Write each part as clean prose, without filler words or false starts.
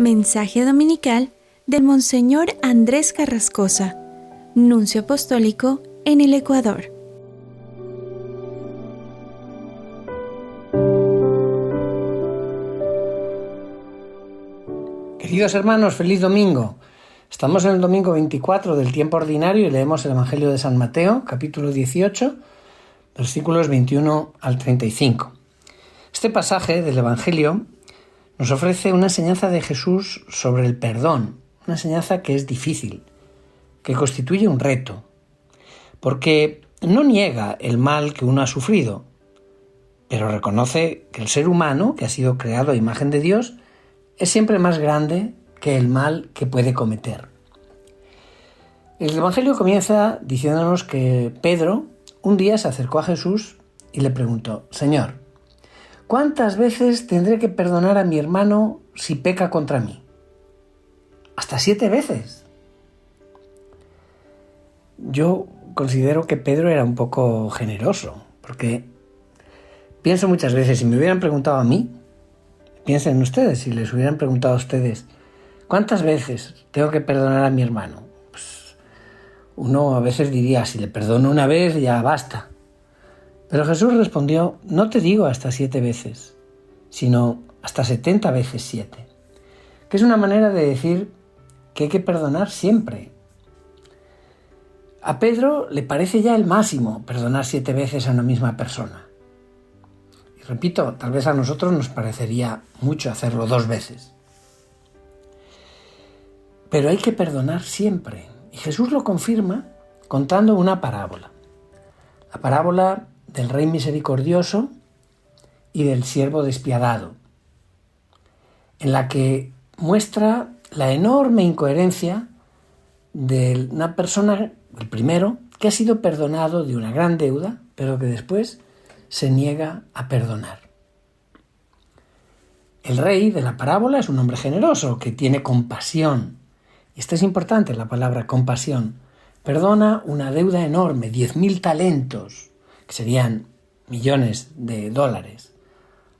Mensaje dominical del Monseñor Andrés Carrascosa, Nuncio Apostólico en el Ecuador. Queridos hermanos, feliz domingo. Estamos en el domingo 24 del tiempo ordinario y leemos el Evangelio de San Mateo, capítulo 18, versículos 21 al 35. Este pasaje del Evangelio nos ofrece una enseñanza de Jesús sobre el perdón, una enseñanza que es difícil, que constituye un reto, porque no niega el mal que uno ha sufrido, pero reconoce que el ser humano, que ha sido creado a imagen de Dios, es siempre más grande que el mal que puede cometer. El Evangelio comienza diciéndonos que Pedro un día se acercó a Jesús y le preguntó: Señor, ¿cuántas veces tendré que perdonar a mi hermano si peca contra mí? ¿Hasta 7 veces? Yo considero que Pedro era un poco generoso, porque pienso muchas veces, si me hubieran preguntado a mí, piensen ustedes, si les hubieran preguntado a ustedes, ¿cuántas veces tengo que perdonar a mi hermano? Pues uno a veces diría, si le perdono una vez ya basta. Pero Jesús respondió: no te digo hasta 7 veces, sino hasta 70 veces 7, que es una manera de decir que hay que perdonar siempre. A Pedro le parece ya el máximo perdonar 7 veces a una misma persona. Y repito, tal vez a nosotros nos parecería mucho hacerlo 2 veces. Pero hay que perdonar siempre. Y Jesús lo confirma contando una parábola. La parábola del Rey misericordioso y del siervo despiadado, en la que muestra la enorme incoherencia de una persona, el primero, que ha sido perdonado de una gran deuda, pero que después se niega a perdonar. El rey de la parábola es un hombre generoso, que tiene compasión. Y esta es importante, la palabra compasión. Perdona una deuda enorme, 10.000 talentos, que serían millones de dólares,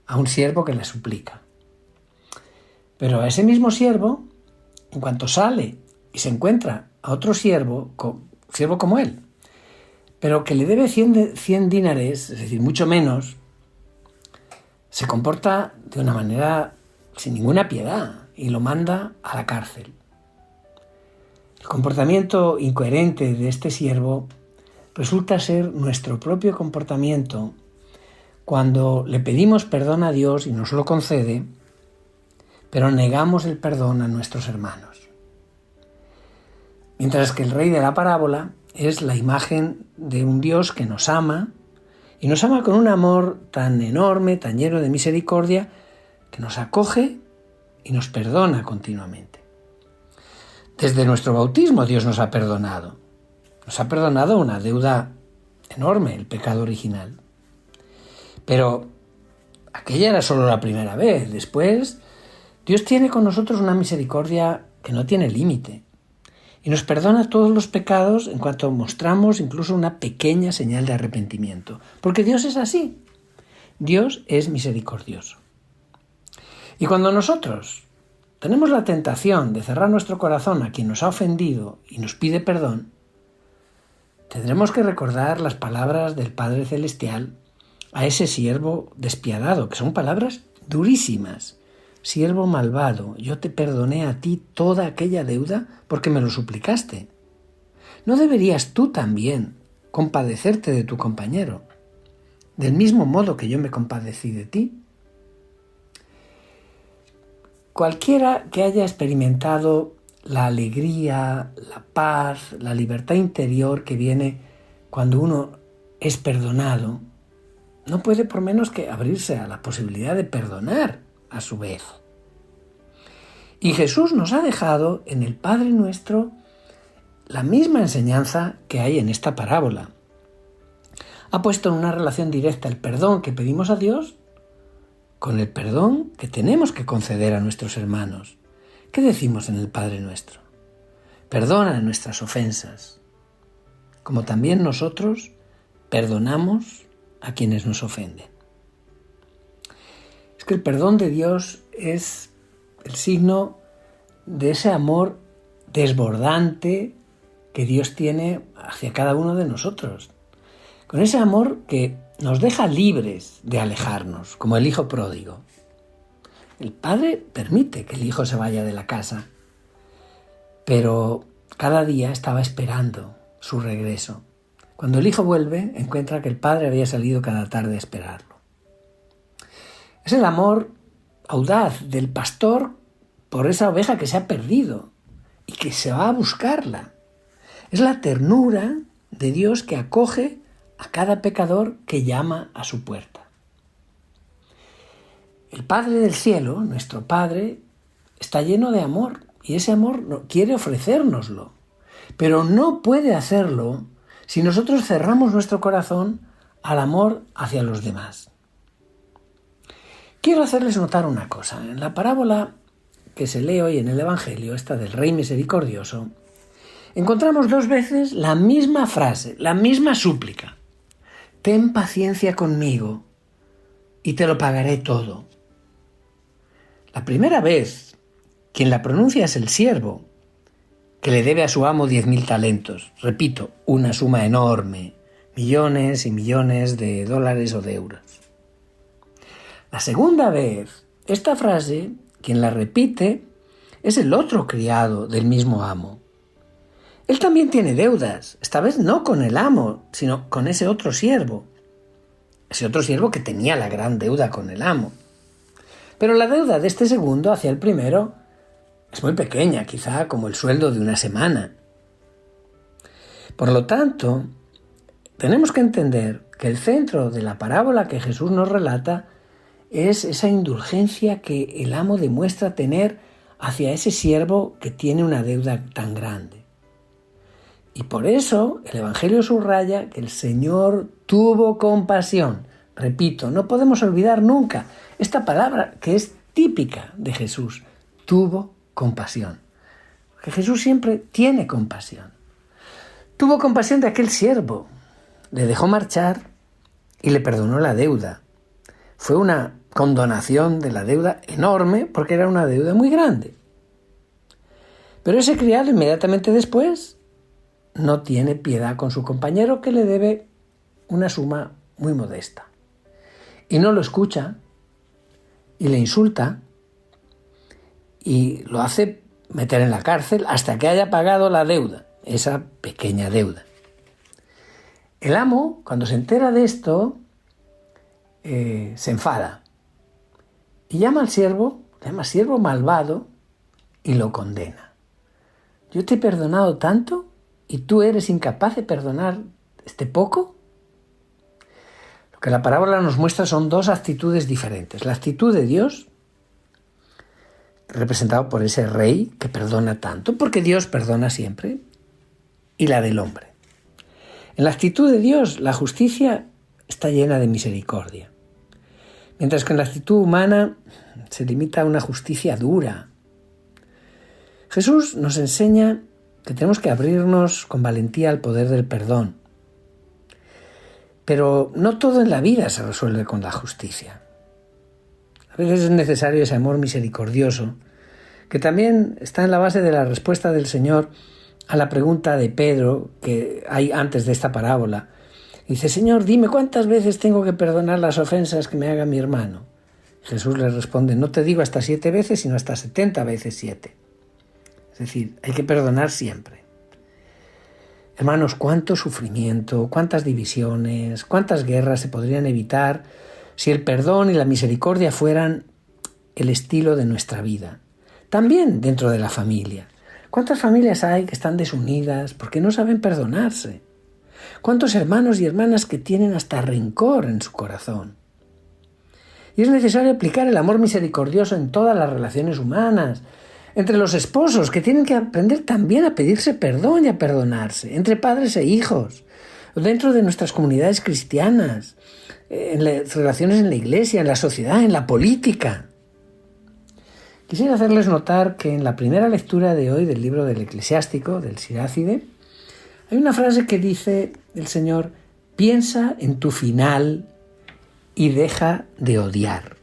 a un siervo que le suplica. Pero a ese mismo siervo, en cuanto sale y se encuentra a otro siervo como él, pero que le debe 100 dinares, es decir, mucho menos, se comporta de una manera sin ninguna piedad y lo manda a la cárcel. El comportamiento incoherente de este siervo resulta ser nuestro propio comportamiento cuando le pedimos perdón a Dios y nos lo concede, pero negamos el perdón a nuestros hermanos. Mientras que el rey de la parábola es la imagen de un Dios que nos ama, y nos ama con un amor tan enorme, tan lleno de misericordia, que nos acoge y nos perdona continuamente. Desde nuestro bautismo Dios nos ha perdonado. Nos ha perdonado una deuda enorme, el pecado original. Pero aquella era solo la primera vez. Después, Dios tiene con nosotros una misericordia que no tiene límite. Y nos perdona todos los pecados en cuanto mostramos incluso una pequeña señal de arrepentimiento. Porque Dios es así. Dios es misericordioso. Y cuando nosotros tenemos la tentación de cerrar nuestro corazón a quien nos ha ofendido y nos pide perdón, tendremos que recordar las palabras del Padre Celestial a ese siervo despiadado, que son palabras durísimas. Siervo malvado, yo te perdoné a ti toda aquella deuda porque me lo suplicaste. ¿No deberías tú también compadecerte de tu compañero, del mismo modo que yo me compadecí de ti? Cualquiera que haya experimentado la alegría, la paz, la libertad interior que viene cuando uno es perdonado, no puede por menos que abrirse a la posibilidad de perdonar a su vez. Y Jesús nos ha dejado en el Padre Nuestro la misma enseñanza que hay en esta parábola. Ha puesto en una relación directa el perdón que pedimos a Dios con el perdón que tenemos que conceder a nuestros hermanos. ¿Qué decimos en el Padre Nuestro? Perdona nuestras ofensas, como también nosotros perdonamos a quienes nos ofenden. Es que el perdón de Dios es el signo de ese amor desbordante que Dios tiene hacia cada uno de nosotros. Con ese amor que nos deja libres de alejarnos, como el hijo pródigo. El padre permite que el hijo se vaya de la casa, pero cada día estaba esperando su regreso. Cuando el hijo vuelve, encuentra que el padre había salido cada tarde a esperarlo. Es el amor audaz del pastor por esa oveja que se ha perdido y que se va a buscarla. Es la ternura de Dios que acoge a cada pecador que llama a su puerta. El Padre del cielo, nuestro Padre, está lleno de amor y ese amor quiere ofrecérnoslo, pero no puede hacerlo si nosotros cerramos nuestro corazón al amor hacia los demás. Quiero hacerles notar una cosa. En la parábola que se lee hoy en el Evangelio, esta del Rey Misericordioso, encontramos 2 veces la misma frase, la misma súplica. Ten paciencia conmigo y te lo pagaré todo. La primera vez quien la pronuncia es el siervo, que le debe a su amo 10.000 talentos. Repito, una suma enorme, millones y millones de dólares o de euros. La segunda vez, esta frase, quien la repite, es el otro criado del mismo amo. Él también tiene deudas, esta vez no con el amo, sino con ese otro siervo. Ese otro siervo que tenía la gran deuda con el amo. Pero la deuda de este segundo hacia el primero es muy pequeña, quizá como el sueldo de una semana. Por lo tanto, tenemos que entender que el centro de la parábola que Jesús nos relata es esa indulgencia que el amo demuestra tener hacia ese siervo que tiene una deuda tan grande. Y por eso el Evangelio subraya que el Señor tuvo compasión. Repito, no podemos olvidar nunca esta palabra que es típica de Jesús. Tuvo compasión. Porque Jesús siempre tiene compasión. Tuvo compasión de aquel siervo. Le dejó marchar y le perdonó la deuda. Fue una condonación de la deuda enorme porque era una deuda muy grande. Pero ese criado inmediatamente después no tiene piedad con su compañero que le debe una suma muy modesta. Y no lo escucha y le insulta y lo hace meter en la cárcel hasta que haya pagado la deuda, esa pequeña deuda. El amo, cuando se entera de esto, se enfada y llama al siervo, le llama siervo malvado y lo condena. Yo te he perdonado tanto y tú eres incapaz de perdonar este poco. Lo que la parábola nos muestra son 2 actitudes diferentes. La actitud de Dios, representado por ese rey que perdona tanto, porque Dios perdona siempre, y la del hombre. En la actitud de Dios, la justicia está llena de misericordia, mientras que en la actitud humana se limita a una justicia dura. Jesús nos enseña que tenemos que abrirnos con valentía al poder del perdón. Pero no todo en la vida se resuelve con la justicia. A veces es necesario ese amor misericordioso, que también está en la base de la respuesta del Señor a la pregunta de Pedro que hay antes de esta parábola. Dice, Señor, dime cuántas veces tengo que perdonar las ofensas que me haga mi hermano. Jesús le responde, no te digo hasta 7 veces, sino hasta 70 veces 7. Es decir, hay que perdonar siempre. Hermanos, cuánto sufrimiento, cuántas divisiones, cuántas guerras se podrían evitar si el perdón y la misericordia fueran el estilo de nuestra vida. También dentro de la familia. ¿Cuántas familias hay que están desunidas porque no saben perdonarse? ¿Cuántos hermanos y hermanas que tienen hasta rencor en su corazón? Y es necesario aplicar el amor misericordioso en todas las relaciones humanas, entre los esposos, que tienen que aprender también a pedirse perdón y a perdonarse, entre padres e hijos, dentro de nuestras comunidades cristianas, en las relaciones en la iglesia, en la sociedad, en la política. Quisiera hacerles notar que en la primera lectura de hoy del libro del Eclesiástico, del Sirácide, hay una frase que dice el Señor, piensa en tu final y deja de odiar.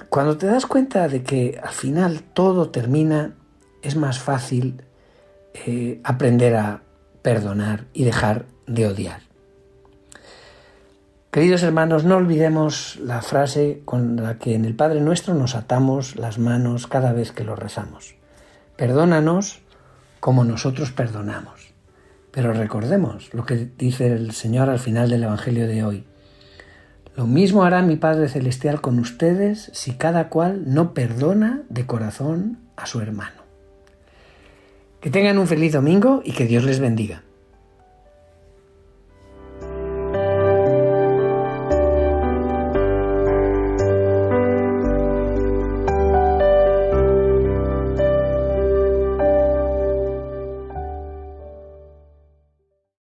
Cuando te das cuenta de que al final todo termina, es más fácil aprender a perdonar y dejar de odiar. Queridos hermanos, no olvidemos la frase con la que en el Padre Nuestro nos atamos las manos cada vez que lo rezamos. Perdónanos como nosotros perdonamos. Pero recordemos lo que dice el Señor al final del Evangelio de hoy. Lo mismo hará mi Padre Celestial con ustedes si cada cual no perdona de corazón a su hermano. Que tengan un feliz domingo y que Dios les bendiga.